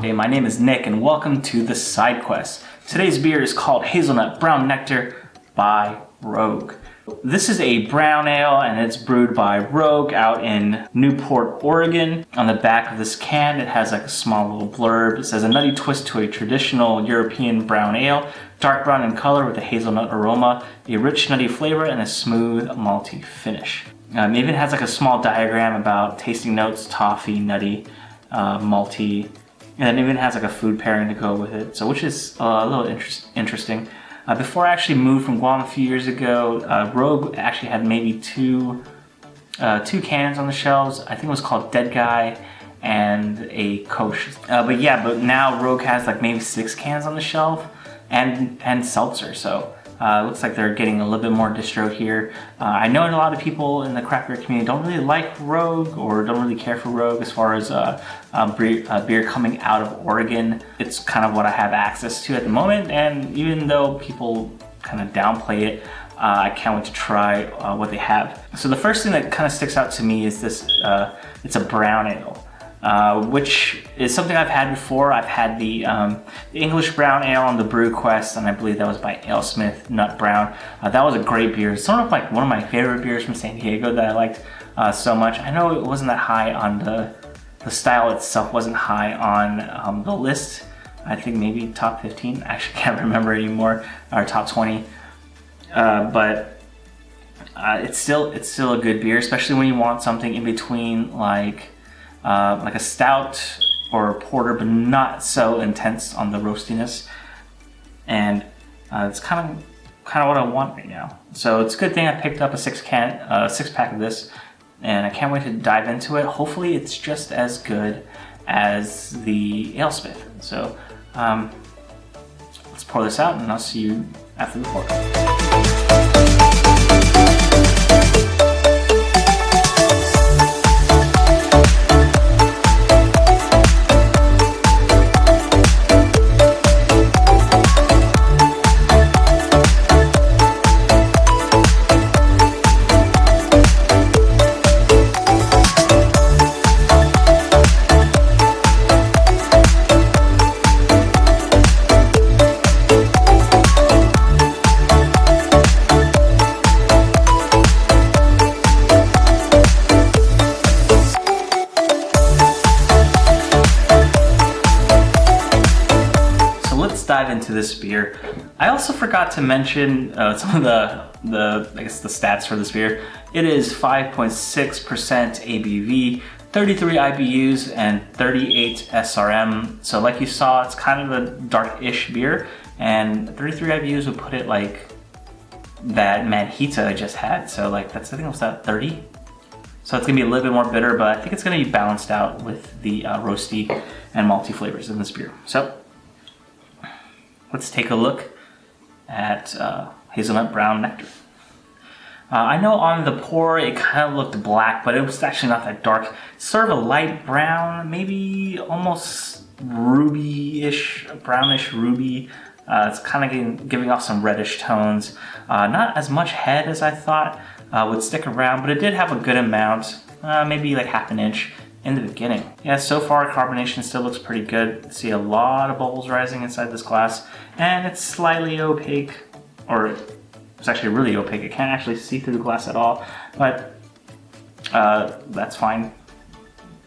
Hey, my name is Nick and welcome to the Side Quest. Today's beer is called Hazelnut Brown Nectar by Rogue. This is a brown ale and it's brewed by Rogue out in Newport, Oregon. On the back of this can it has like a small little blurb. It says a nutty twist to a traditional European brown ale, dark brown in color with a hazelnut aroma, a rich nutty flavor, and a smooth malty finish. It even has like a small diagram about tasting notes, toffee, nutty, malty, and it even has like a food pairing to go with it, so which is a little interesting. Before I actually moved from Guam a few years ago, Rogue actually had maybe two cans on the shelves. I think it was called Dead Guy and a Kosh. But now Rogue has like maybe 6 cans on the shelf and seltzer. So it looks like they're getting a little bit more distro here. I know a lot of people in the craft beer community don't really like Rogue or don't really care for Rogue as far as beer coming out of Oregon. It's kind of what I have access to at the moment, and even though people kind of downplay it, I can't wait to try what they have. So the first thing that kind of sticks out to me is this, it's a brown ale. Which is something I've had before. I've had the English brown ale on the Brew Quest, and I believe that was by AleSmith Nut Brown. That was a great beer. It's sort of like one of my favorite beers from San Diego that I liked so much. I know it wasn't that high on the style itself wasn't high on the list. I think maybe top 15. I actually can't remember anymore, or top 20. But it's still a good beer, especially when you want something in between like a stout or a porter, but not so intense on the roastiness. And it's kind of what I want right now. So it's a good thing I picked up a 6-pack of this, and I can't wait to dive into it. Hopefully it's just as good as the AleSmith. So let's pour this out, and I'll see you after the pour. Dive into this beer. I also forgot to mention some of the stats for this beer. It is 5.6% ABV, 33 IBUs, and 38 SRM. So like you saw, it's kind of a dark-ish beer, and 33 IBUs would put it like that Manhita I just had. So like I think it was that 30. So it's gonna be a little bit more bitter, but I think it's gonna be balanced out with the roasty and malty flavors in this beer. So let's take a look at Hazelnut Brown Nectar. I know on the pour it kind of looked black, but it was actually not that dark. It's sort of a light brown, maybe almost ruby-ish, brownish ruby. It's kind of giving off some reddish tones. Not as much head as I thought would stick around, but it did have a good amount, maybe like half an inch in the beginning. Yeah, so far carbonation still looks pretty good. See a lot of bubbles rising inside this glass, and it's slightly opaque, or it's actually really opaque. I can't actually see through the glass at all, but that's fine.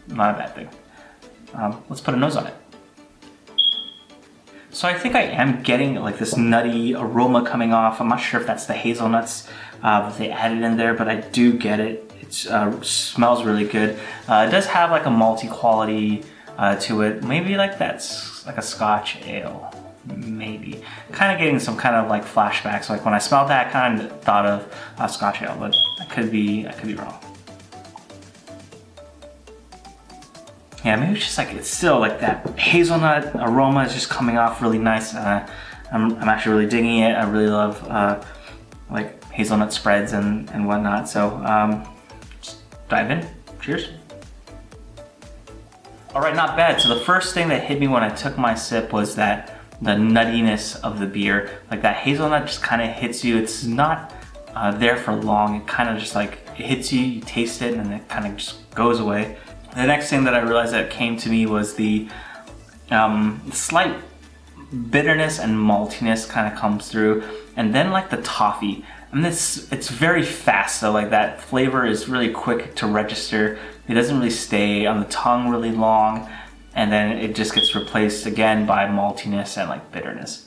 Not a bad thing. Let's put a nose on it. So I think I am getting like this nutty aroma coming off. I'm not sure if that's the hazelnuts that they added in there, but I do get it. It smells really good. It does have like a malty quality to it. Maybe like that's like a Scotch ale, maybe. Kind of getting some kind of like flashbacks. Like when I smelled that, I kind of thought of Scotch ale, but I could be wrong. Yeah, maybe it's just like it's still like that hazelnut aroma is just coming off really nice. I'm actually really digging it. I really love like hazelnut spreads and whatnot. So. Dive in. Cheers. All right, not bad. So the first thing that hit me when I took my sip was that the nuttiness of the beer. Like that hazelnut just kind of hits you. It's not there for long. It kind of just like it hits you, you taste it, and then it kind of just goes away. The next thing that I realized that came to me was the Slight bitterness and maltiness kind of comes through, and then like the toffee. And it's very fast, so like that flavor is really quick to register. It doesn't really stay on the tongue really long, and then it just gets replaced again by maltiness and like bitterness,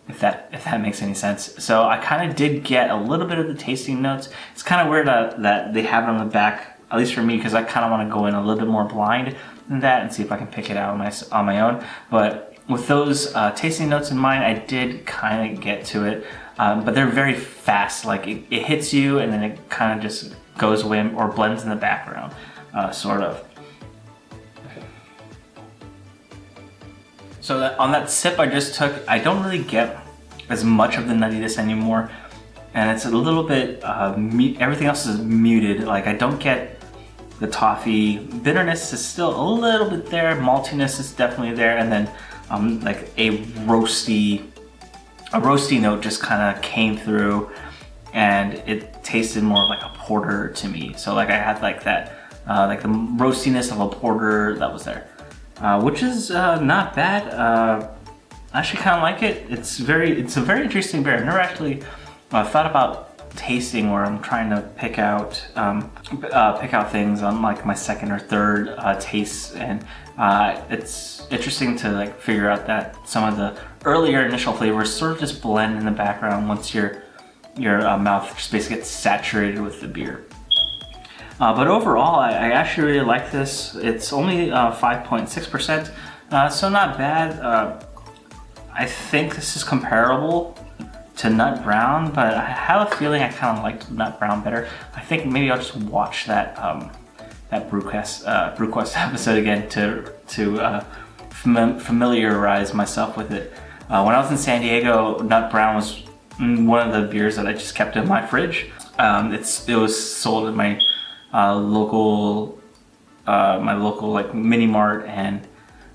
if that makes any sense. So I kind of did get a little bit of the tasting notes. It's kind of weird that they have it on the back, at least for me, because I kind of want to go in a little bit more blind than that and see if I can pick it out on my own. But with those tasting notes in mind, I did kind of get to it. But they're very fast, like it hits you and then it kind of just goes away or blends in the background, sort of. So on that sip I just took, I don't really get as much of the nuttiness anymore, and it's a little bit, everything else is muted. Like I don't get the toffee. Bitterness is still a little bit there, maltiness is definitely there, and then like a roasty note just kind of came through, and it tasted more like a porter to me. So like I had like that, like the roastiness of a porter that was there, which is not bad. I actually kind of like it. It's a very interesting beer. I've never actually thought about tasting where I'm trying to pick out things on like my second or third taste, and it's interesting to like figure out that some of the earlier initial flavors sort of just blend in the background once your mouth just basically gets saturated with the beer. But overall, I actually really like this. It's only 5.6%, so not bad. I think this is comparable to Nut Brown, but I have a feeling I kind of liked Nut Brown better. I think maybe I'll just watch that Brewquest episode again to familiarize myself with it. When I was in San Diego, Nut Brown was one of the beers that I just kept in my fridge. It was sold at my local like mini mart, and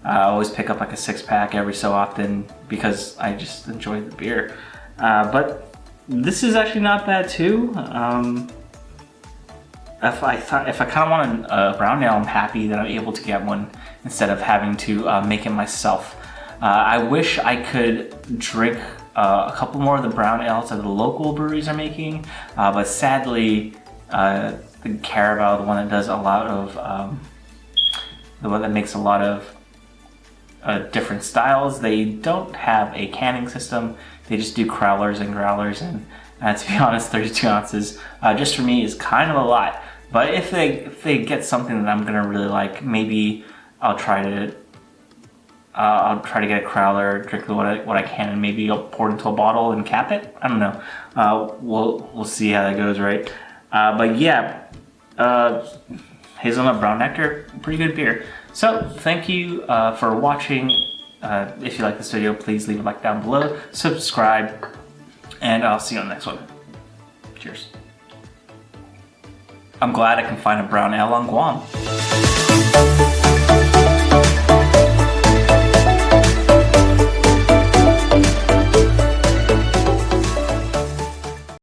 I always pick up like a 6-pack every so often because I just enjoy the beer. But this is actually not bad too. If I kind of want a brown ale, I'm happy that I'm able to get one instead of having to make it myself. I wish I could drink a couple more of the brown ales that the local breweries are making, but sadly, the Carabao, the one that does a lot of, the one that makes a lot of different styles, they don't have a canning system. They just do crowlers and growlers, and to be honest, 32 ounces just for me is kind of a lot. But if they get something that I'm gonna really like, maybe I'll try to get a crowler, drink what I can, and maybe I'll pour it into a bottle and cap it. I don't know. We'll see how that goes, right? But yeah, Hazelnut Brown Nectar, pretty good beer. So thank you for watching. If you like this video, please leave a like down below, subscribe, and I'll see you on the next one. Cheers. I'm glad I can find a brown ale on Guam.